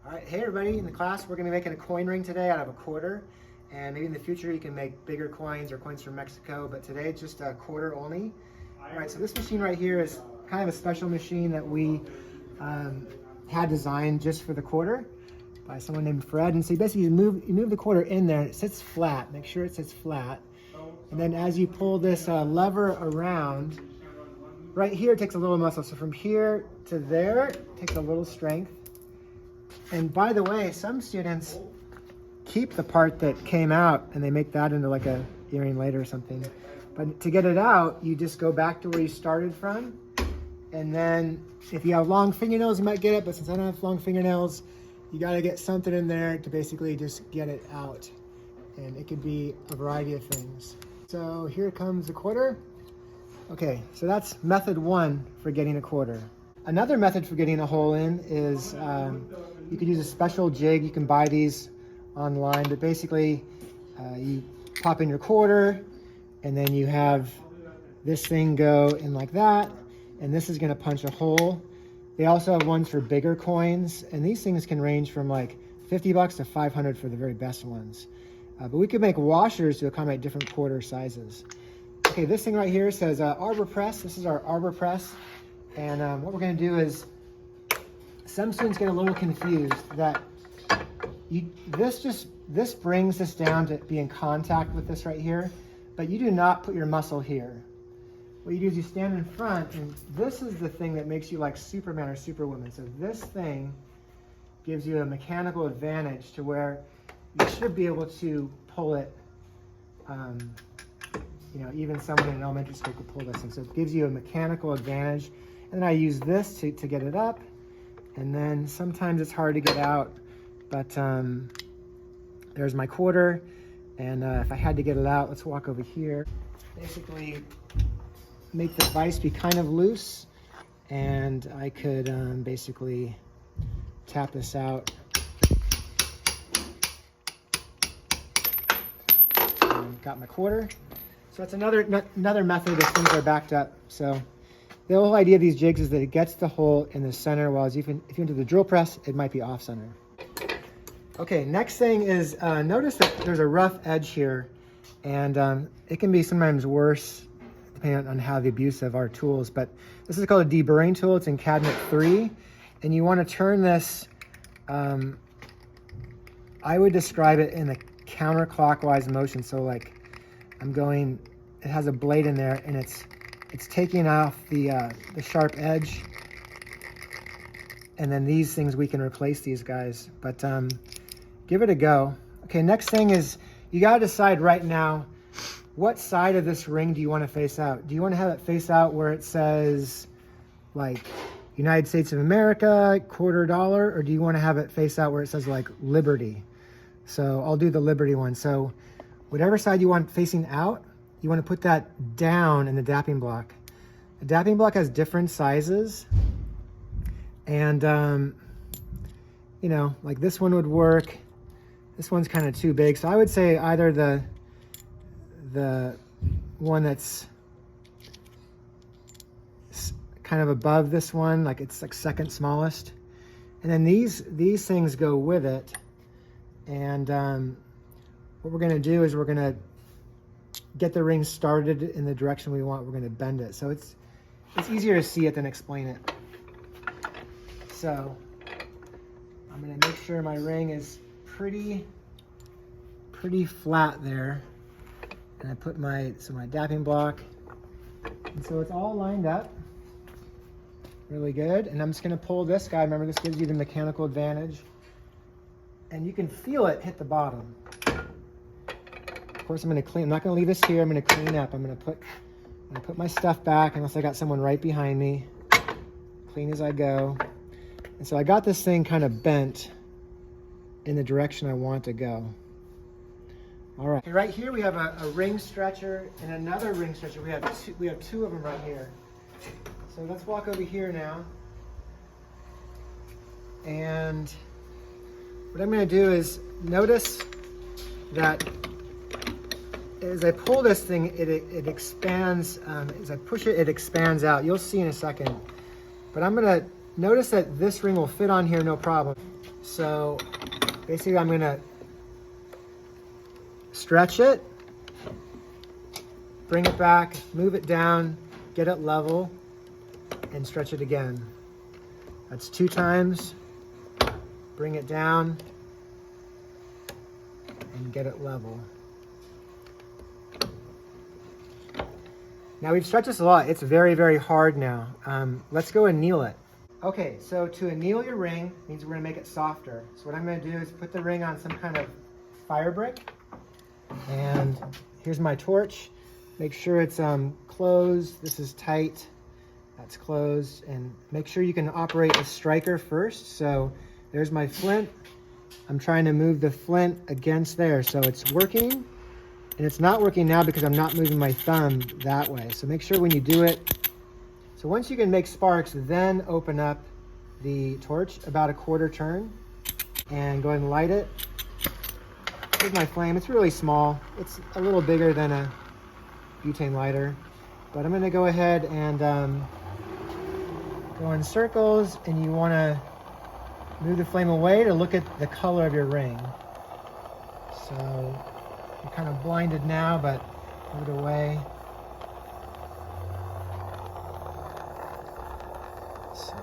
All right, hey everybody, in the class we're going to be making a coin ring today out of a quarter, and maybe in the future you can make bigger coins or coins from Mexico, but today it's just a quarter only. All right, so this machine right here is kind of a special machine that we had designed just for the quarter by someone named Fred. And so basically you move the quarter in there, it sits flat, make sure it sits flat, and then as you pull this lever around, right here it takes a little muscle, so from here to there it takes a little strength. And by the way, some students keep the part that came out and they make that into like a earring later or something. But to get it out, you just go back to where you started from. And then if you have long fingernails, you might get it, but since I don't have long fingernails, you gotta get something in there to basically just get it out. And it could be a variety of things. So here comes the quarter. Okay, so that's method one for getting a quarter. Another method for getting a hole in is you could use a special jig. You can buy these online, but basically you pop in your quarter and then you have this thing go in like that, and this is going to punch a hole. They also have ones for bigger coins, and these things can range from like 50 bucks to 500 for the very best ones. But we could make washers to accommodate different quarter sizes. Okay, this thing right here says Arbor press. This is our Arbor press. And what we're going to do is, some students get a little confused that this brings this down to be in contact with this right here, but you do not put your muscle here. What you do is you stand in front, and this is the thing that makes you like Superman or Superwoman. So this thing gives you a mechanical advantage to where you should be able to pull it. You know, even someone in elementary school could pull this thing. So it gives you a mechanical advantage. And then I use this to get it up. And then sometimes it's hard to get out, but there's my quarter. And if I had to get it out, let's walk over here. Basically make the vise be kind of loose, and I could basically tap this out. Got my quarter. So that's another method if things are backed up. So the whole idea of these jigs is that it gets the hole in the center, while if you went to the drill press, it might be off center. Okay, next thing is notice that there's a rough edge here, and it can be sometimes worse depending on how the abuse of our tools, but this is called a deburring tool. It's in cabinet 3, and you want to turn this, I would describe it in a counterclockwise motion. So like I'm going, it has a blade in there, and it's taking off the sharp edge, and then these things, we can replace these guys, but give it a go. Okay, next thing is you got to decide right now, what side of this ring do you want to face out? Do you want to have it face out where it says like United States of America, $quarter, or do you want to have it face out where it says like Liberty? So I'll do the Liberty one. So whatever side you want facing out, you want to put that down in the dapping block. The dapping block has different sizes, and you know, like this one would work. This one's kind of too big, so I would say either the one that's kind of above this one, like it's like second smallest, and then these things go with it. And what we're going to do is we're going to get the ring started in the direction we want. We're going to bend it, so it's easier to see it than explain it. So I'm going to make sure my ring is pretty flat there, and I put my dapping block, and so it's all lined up really good. And I'm just going to pull this guy. Remember, this gives you the mechanical advantage, and you can feel it hit the bottom. Of course, I'm going to clean. I'm not going to leave this here. I'm going to clean up. I'm going to put my stuff back unless I got someone right behind me. Clean as I go. And so I got this thing kind of bent in the direction I want to go. All right. Okay, right here we have a ring stretcher and another ring stretcher. We have two of them right here. So let's walk over here now. And what I'm going to do is notice that as I pull this thing, it expands. As I push it, it expands out. You'll see in a second. But I'm going to notice that this ring will fit on here no problem. So basically I'm gonna stretch it, bring it back, move it down, get it level, and stretch it again. That's 2 times. Bring it down and get it level. Now we've stretched this a lot. It's very, very hard now. Let's go anneal it. Okay, so to anneal your ring means we're gonna make it softer. So what I'm gonna do is put the ring on some kind of fire brick. And here's my torch. Make sure it's closed. This is tight. That's closed. And make sure you can operate a striker first. So there's my flint. I'm trying to move the flint against there. So it's working. And it's not working now because I'm not moving my thumb that way. So make sure when you do it. So once you can make sparks, then open up the torch about a 1/4 turn and go ahead and light it. Here's my flame. It's really small. It's a little bigger than a butane lighter. But I'm going to go ahead and go in circles, and you want to move the flame away to look at the color of your ring. So you're kind of blinded now, but move it away. So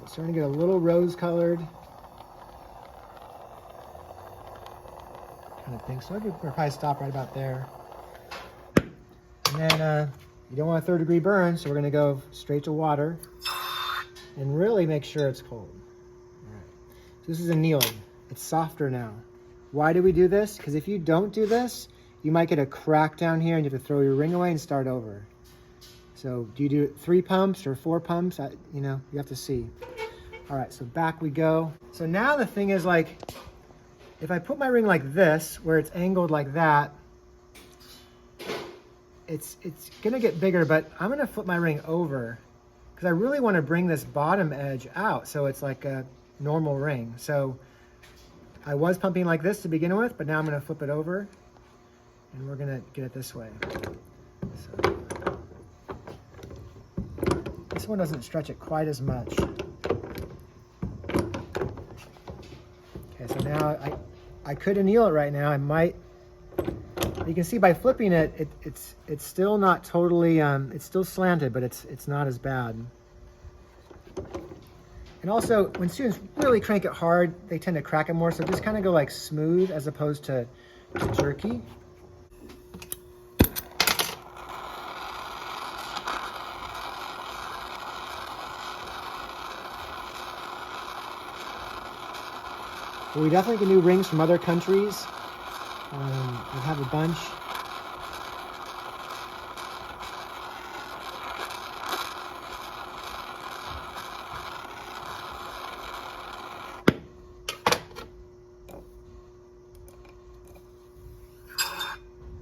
it's starting to get a little rose colored. Kind of think so. We'll probably stop right about there. And then you don't want a 3rd-degree burn, so we're going to go straight to water and really make sure it's cold. All right. So this is annealing. It's softer now. Why do we do this? Because if you don't do this, you might get a crack down here and you have to throw your ring away and start over. So do you do 3 pumps or 4 pumps? You know, you have to see. All right, so back we go. So now the thing is, like, if I put my ring like this, where it's angled like that, it's gonna get bigger, but I'm gonna flip my ring over because I really want to bring this bottom edge out so it's like a normal ring. So I was pumping like this to begin with, but now I'm gonna flip it over and we're gonna get it this way. So this one doesn't stretch it quite as much. Okay, so now I could anneal it right now. I might. You can see by flipping it, it's still not totally. It's still slanted, but it's not as bad. And also, when students really crank it hard, they tend to crack it more. So just kind of go like smooth as opposed to jerky. But we definitely can do rings from other countries. I have a bunch.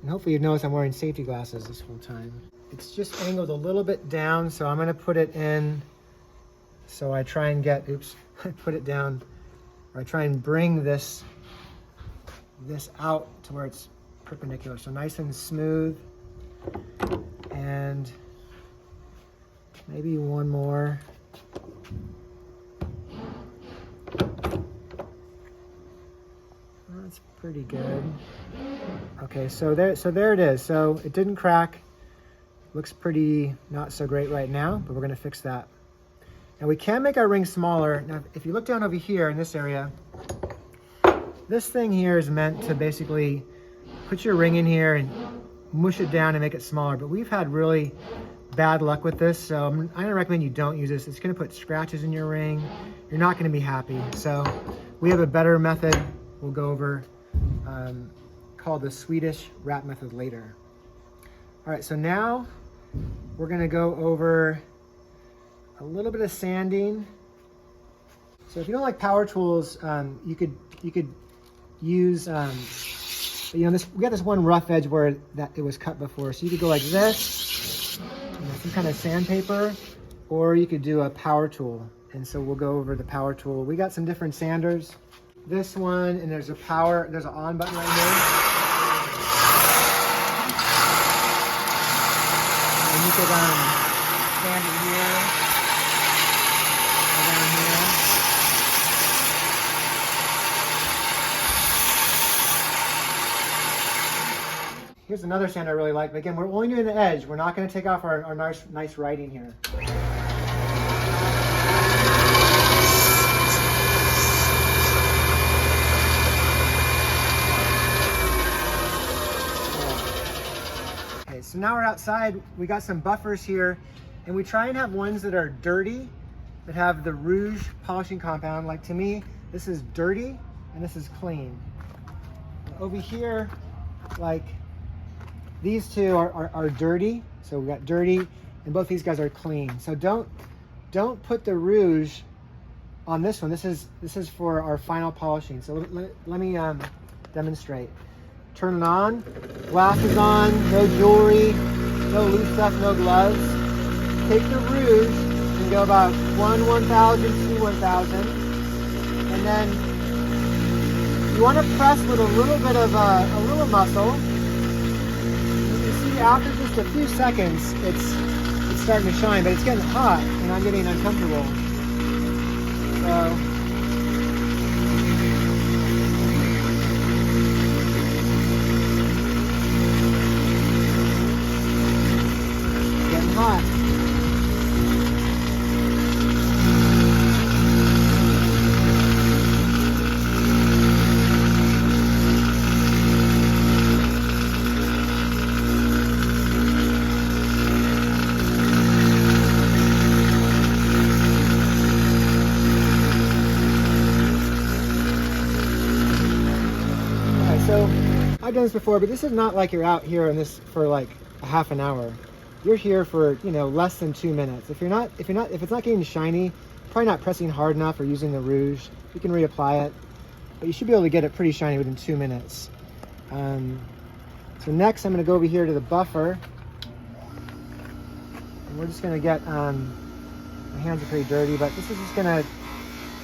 And hopefully you've noticed I'm wearing safety glasses this whole time. It's just angled a little bit down, so I'm gonna put it in. So I try and get, oops, I put it down. Or I try and bring this out to where it's perpendicular. So nice and smooth. And maybe one more. That's pretty good. Okay, so there it is. So it didn't crack. Looks pretty not so great right now, but we're gonna fix that. Now we can make our ring smaller. Now, if you look down over here in this area, this thing here is meant to basically put your ring in here and mush it down and make it smaller. But we've had really bad luck with this, so I'm gonna recommend you don't use this. It's gonna put scratches in your ring. You're not gonna be happy. So we have a better method we'll go over called the Swedish wrap method later. All right, so now we're gonna go over a little bit of sanding. So if you don't like power tools, you could use, you know, we got this one rough edge where it was cut before. So you could go like this, you know, some kind of sandpaper, or you could do a power tool. And so we'll go over the power tool. We got some different sanders. This one, and there's an on button right there. could sand it here, around here. Here's another sand I really like, but again, we're only doing the edge. We're not going to take off our nice writing here. Okay, so now we're outside. We got some buffers here, and we try and have ones that are dirty, that have the rouge polishing compound. Like to me, this is dirty, and this is clean. Over here, like, these two are dirty, so we got dirty, and both these guys are clean. So don't put the rouge on this one. This is for our final polishing. So let me demonstrate. Turn it on. Glasses on. No jewelry. No loose stuff. No gloves. Take the rouge and go about 1/1000 to 1,000, and then you want to press with a little bit of a little muscle. After just a few seconds, it's starting to shine, but it's getting hot, and I'm getting uncomfortable. So, getting hot. So I've done this before, but this is not like you're out here on this for like a half an hour. You're here for, you know, less than 2 minutes. If it's not getting shiny, probably not pressing hard enough or using the rouge. You can reapply it, but you should be able to get it pretty shiny within 2 minutes. So next, I'm going to go over here to the buffer, and we're just going to get. My hands are pretty dirty, but this is just going to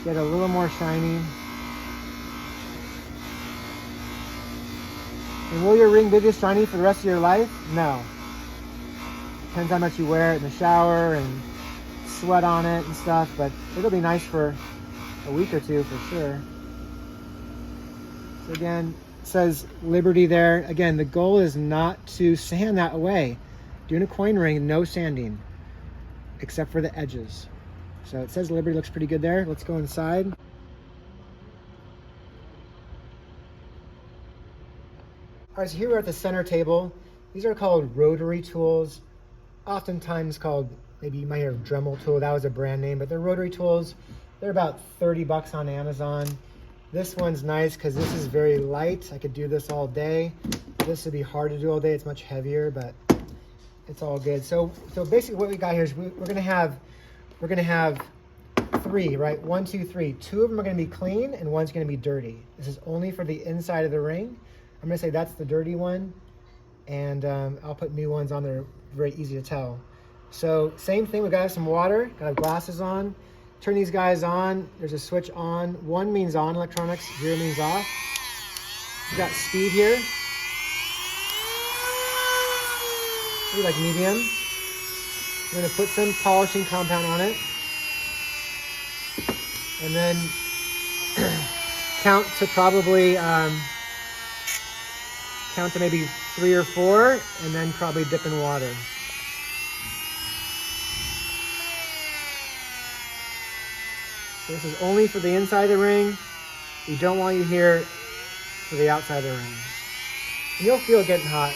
get a little more shiny. And will your ring be this shiny for the rest of your life? No. Depends how much you wear it in the shower and sweat on it and stuff, but it'll be nice for a week or two for sure. So again, it says Liberty there. Again, the goal is not to sand that away. Doing a coin ring, no sanding, except for the edges. So it says Liberty, looks pretty good there. Let's go inside. All right, so here we're at the center table. These are called rotary tools, oftentimes called, maybe you might hear Dremel tool, that was a brand name, but they're rotary tools. They're about 30 bucks on Amazon. This one's nice because this is very light. I could do this all day. This would be hard to do all day. It's much heavier, but it's all good. So basically what we got here is we're gonna have three, right? 1, 2, 3. 2 of them are gonna be clean and one's gonna be dirty. This is only for the inside of the ring. I'm gonna say that's the dirty one, and I'll put new ones on there, very easy to tell. So same thing, we got some water, got glasses on. Turn these guys on, there's a switch on. 1 means on electronics, 0 means off. We got speed here. We like medium. I'm gonna put some polishing compound on it. And then count to probably, count to maybe 3 or 4, and then probably dip in water. So this is only for the inside of the ring. We don't want you here for the outside of the ring. And you'll feel it getting hot.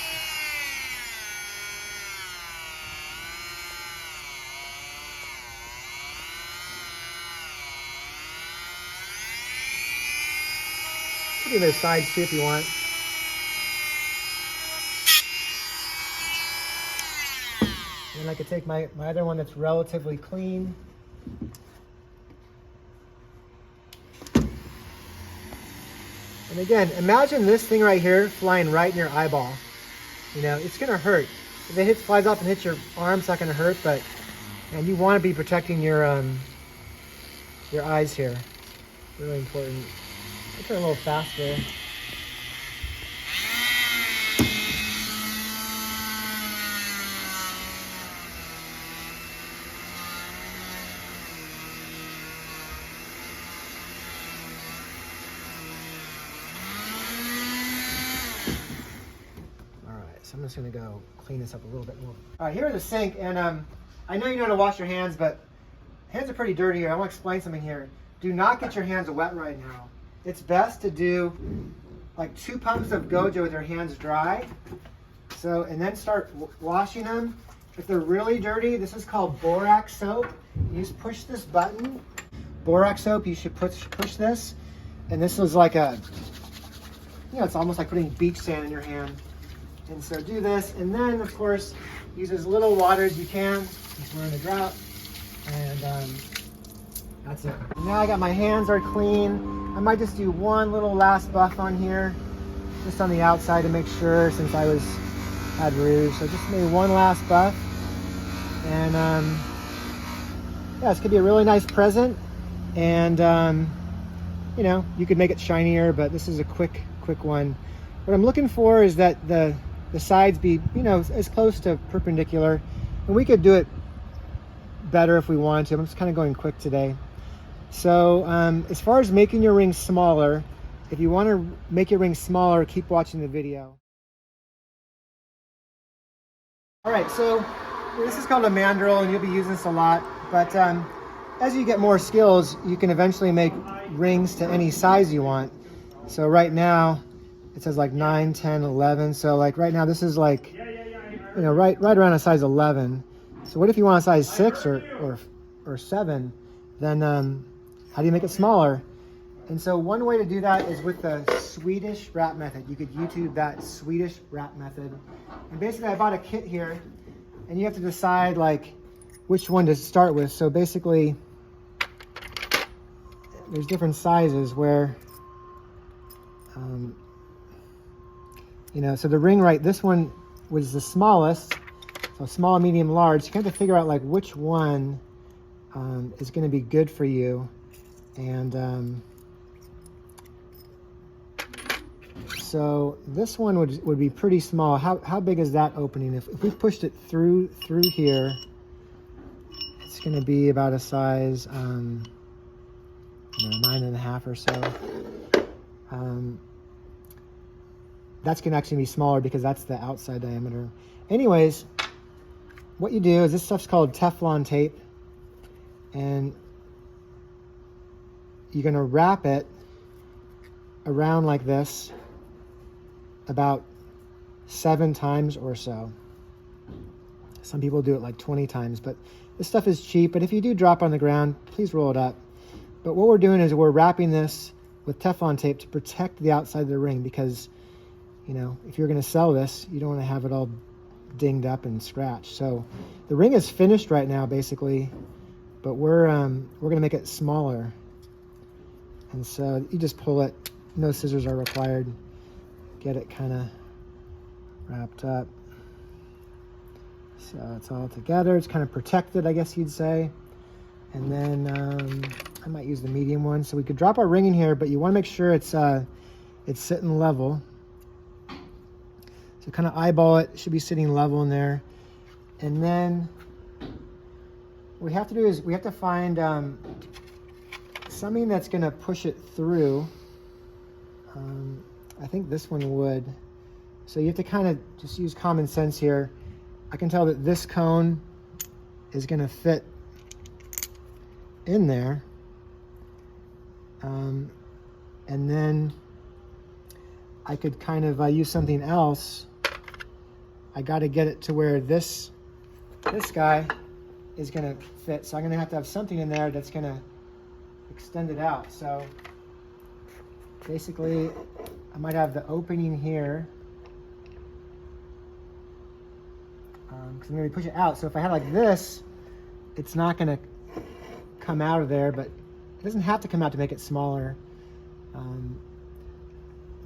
You can do the sides too if you want. And I could take my other one that's relatively clean. And again, imagine this thing right here flying right in your eyeball. You know, it's gonna hurt. If it flies off and hits your arm, it's not gonna hurt, but and you wanna be protecting your eyes here. Really important. I'll turn a little faster. so I'm just gonna go clean this up a little bit more. All right, here's the sink, and I know you know how to wash your hands, but hands are pretty dirty here. I want to explain something here. Do not get your hands wet right now. It's best to do like 2 pumps of Gojo with your hands dry. So, and then start washing them. If they're really dirty, this is called borax soap. You just push this button. Borax soap, you should push this. And this is like a, you know, it's almost like putting beach sand in your hand. And so do this, and then of course, use as little water as you can, because we're in a drought. And that's it. Now I got my hands are clean. I might just do one little last buff on here, just on the outside to make sure, since I had rouge. So just maybe one last buff. And yeah, this could be a really nice present. And you know, you could make it shinier, but this is a quick one. What I'm looking for is that the sides be, you know, as close to perpendicular. And we could do it better if we wanted to. I'm just kind of going quick today. So as far as making your ring smaller, if you want to make your ring smaller, keep watching the video. All right, so this is called a mandrel, and you'll be using this a lot. But as you get more skills, you can eventually make rings to any size you want. So right now, it says like 9, 10, 11. So like right now, this is like, you know, right around a size 11. So what if you want a size 6 or 7? Then how do you make it smaller? And so one way to do that is with the Swedish wrap method. You could YouTube that Swedish wrap method. And basically I bought a kit here, and you have to decide like which one to start with. So basically there's different sizes where, you know, so the ring this one was the smallest. So small, medium, large. So you have to figure out like which one is going to be good for you. And so this one would be pretty small. How big is that opening? If we pushed it through here, it's going to be about a size, you know, 9.5 or so. That's going to actually be smaller because that's the outside diameter. Anyways, what you do is, this stuff's called Teflon tape, and you're going to wrap it around like this about 7 times or so. Some people do it like 20 times, but this stuff is cheap. But if you do drop on the ground, please roll it up. But what we're doing is we're wrapping this with Teflon tape to protect the outside of the ring, because, you know, if you're going to sell this, you don't want to have it all dinged up and scratched. So the ring is finished right now, basically, but we're going to make it smaller. And so you just pull it. No scissors are required. Get it kind of wrapped up. So it's all together. It's kind of protected, I guess you'd say. And then I might use the medium one. So we could drop our ring in here, but you want to make sure it's sitting level. So kind of eyeball it. It should be sitting level in there. And then what we have to do is we have to find something that's going to push it through. I think this one would. So you have to kind of just use common sense here. I can tell that this cone is going to fit in there. And then I could kind of use something else. I got to get it to where this guy is going to fit. So I'm going to have something in there that's going to extend it out. So basically, I might have the opening here, because I'm going to push it out. So if I had like this, it's not going to come out of there, but it doesn't have to come out to make it smaller.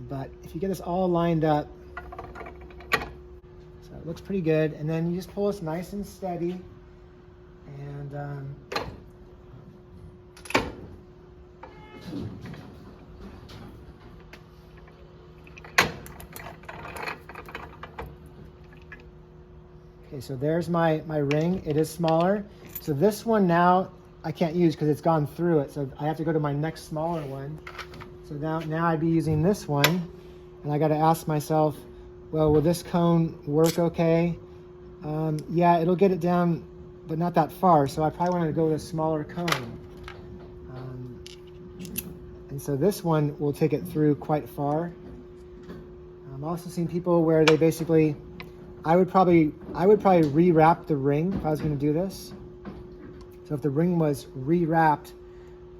But if you get this all lined up, so it looks pretty good, and then you just pull this nice and steady, and okay, so there's my ring. It is smaller. So this one now I can't use because it's gone through it. So I have to go to my next smaller one. So now I'd be using this one, and I got to ask myself, well, will this cone work okay? Yeah, it'll get it down, but not that far. So I probably want to go with a smaller cone. And so this one will take it through quite far. I've also seen people where they basically, I would probably rewrap the ring if I was going to do this. So if the ring was rewrapped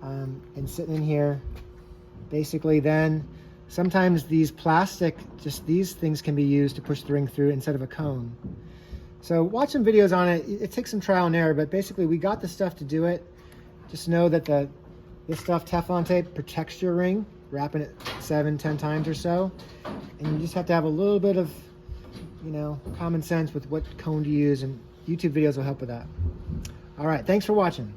and sitting in here, basically then sometimes these plastic, just these things can be used to push the ring through instead of a cone. So watch some videos on it. It takes some trial and error, but basically we got the stuff to do it. Just know that this stuff, Teflon tape, protects your ring, wrapping it 7-10 times or so. And you just have to have a little bit of, you know, common sense with what cone to use, and YouTube videos will help with that. All right, thanks for watching.